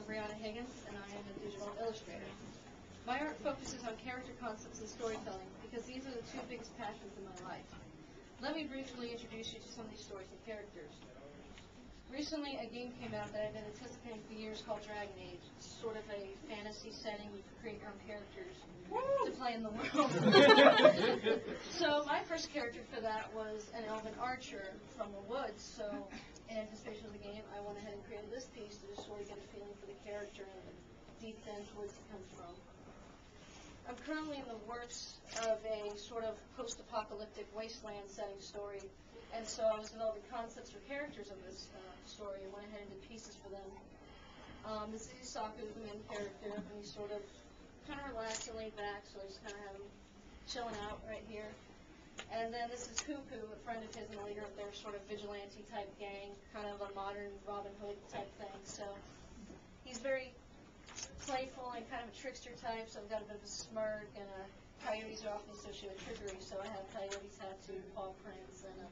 and I am a digital illustrator. My art focuses on character concepts and storytelling because these are the two biggest passions in my life. Let me briefly introduce you to some of these stories and characters. Recently, a game came out that I've been anticipating for years called Dragon Age. It's sort of a fantasy setting. You can create your own characters to play in the world. So my first character for that was an elven archer from the woods. So in anticipation of the game, I went ahead and created this piece to just sort of get a feeling for the character and the deep, dense woods it comes from. I'm currently in the works of a sort of post-apocalyptic wasteland setting story, and so I was developing concepts for characters of this story and went ahead and did pieces for them. This is Isaku, the main character, and he's sort of kind of relaxed and laid back, so I just kind of have him chilling out right here. And then this is Cuckoo, a friend of his and the leader of their sort of vigilante type gang, kind of a modern Robin Hood type thing. So he's very playful and kind of a trickster type, so I've got a bit of a smirk, and coyotes are often associated with trickery, so I have coyote tattoo, paw prints, and a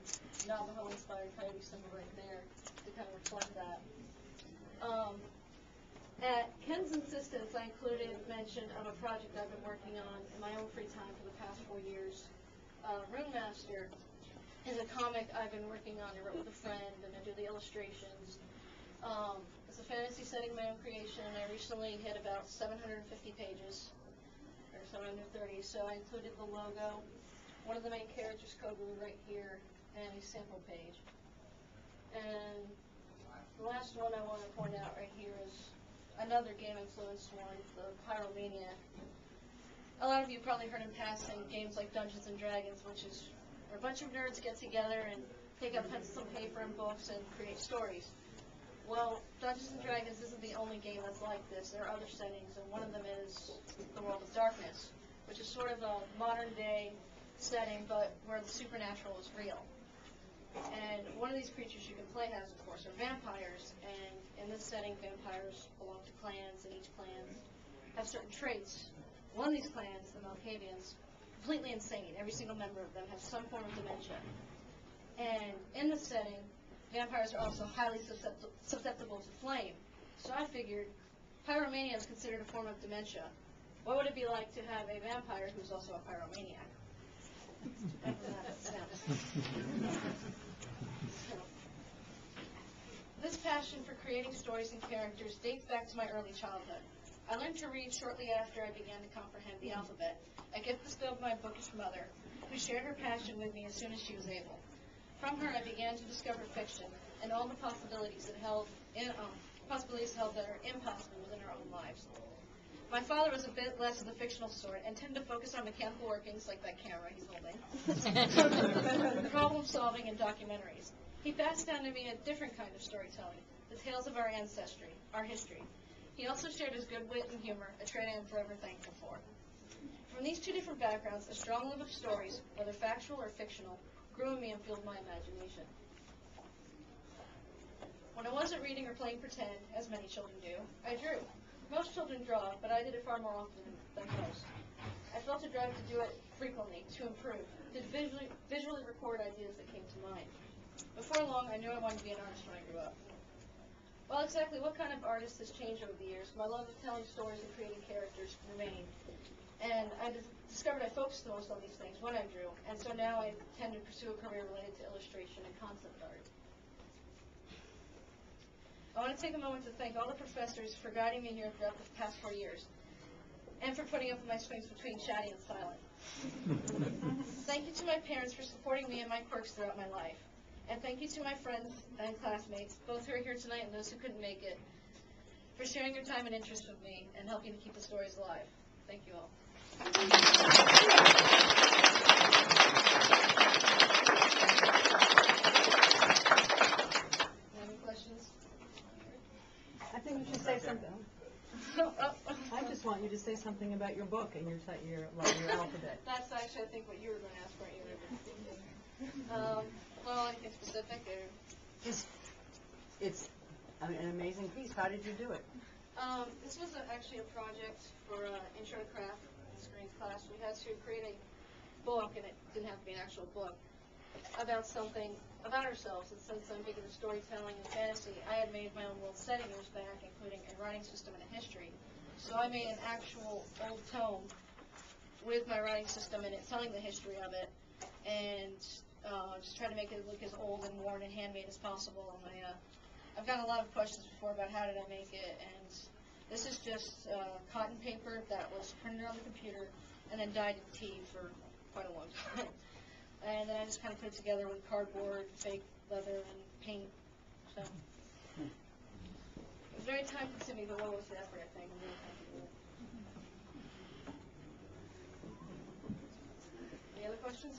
Navajo-inspired coyote symbol right there to kind of reflect that. At Ken's insistence, I included mention of a project I've been working on in my own free time for the past 4 years. Rune Master is a comic I've been working on. I wrote with a friend, and I do the illustrations. It's a fantasy setting, my own creation, and I recently hit about 750 pages, or 730, so I included the logo, one of the main characters, Kogu, right here, and a sample page. And the last one I want to point out right here is another game-influenced one, the Pyromaniac. A lot of you probably heard in passing games like Dungeons & Dragons, which is where a bunch of nerds get together and take out pencils and paper and books and create stories. Well, Dungeons & Dragons isn't the only game that's like this. There are other settings, and one of them is the World of Darkness, which is sort of a modern-day setting, but where the supernatural is real. And one of these creatures you can play as, of course, are vampires, and in this setting, vampires belong to clans, and each clan have certain traits. One of these clans, the Malkavians, completely insane. Every single member of them has some form of dementia. And in this setting, vampires are also highly susceptible to flame. So I figured pyromania is considered a form of dementia. What would it be like to have a vampire who's also a pyromaniac? This passion for creating stories and characters dates back to my early childhood. I learned to read shortly after I began to comprehend the alphabet, a gift bestowed by my bookish mother, who shared her passion with me as soon as she was able. From her, I began to discover fiction and all the possibilities that held that are impossible within our own lives. My father was a bit less of the fictional sort and tended to focus on mechanical workings like that camera he's holding, problem solving, and documentaries. He passed down to me a different kind of storytelling, the tales of our ancestry, our history. He also shared his good wit and humor, a trait I am forever thankful for. From these two different backgrounds, a strong love of stories, whether factual or fictional, grew in me and fueled my imagination. When I wasn't reading or playing pretend, as many children do, I drew. Most children draw, but I did it far more often than most. I felt a drive to do it frequently, to improve, to visually record ideas that came to mind. Before long, I knew I wanted to be an artist when I grew up. Well, exactly what kind of artist has changed over the years? My love of telling stories and creating characters remained. And I discovered I focused the most on these things when I drew, and so now I tend to pursue a career related to illustration and concept art. I want to take a moment to thank all the professors for guiding me here throughout the past 4 years, and for putting up with my swings between chatty and silent. Thank you to my parents for supporting me and my quirks throughout my life. And thank you to my friends and classmates, both who are here tonight and those who couldn't make it, for sharing your time and interest with me and helping to keep the stories alive. Thank you all. Any questions? I think you should say something. I just want you to say something about your book and your alphabet. That's actually, I think, what you were going to ask, weren't you? Well, anything specific? Or? It's an amazing piece. How did you do it? This was actually a project for Intro to Craft screen class. We had to create a book, and it didn't have to be an actual book. about something about ourselves. And since I'm big into storytelling and fantasy, I had made my own world setting years back, including a writing system and a history. So I made an actual old tome with my writing system in it, telling the history of it, and just try to make it look as old and worn and handmade as possible. And I've gotten a lot of questions before about how did I make it, and this is just cotton paper that was printed on the computer and then dyed in tea for quite a long time. And then I just kind of put it together with cardboard, fake leather, and paint. So it was very time consuming, but well worth the effort, I think. I'm really happy with it. Any other questions?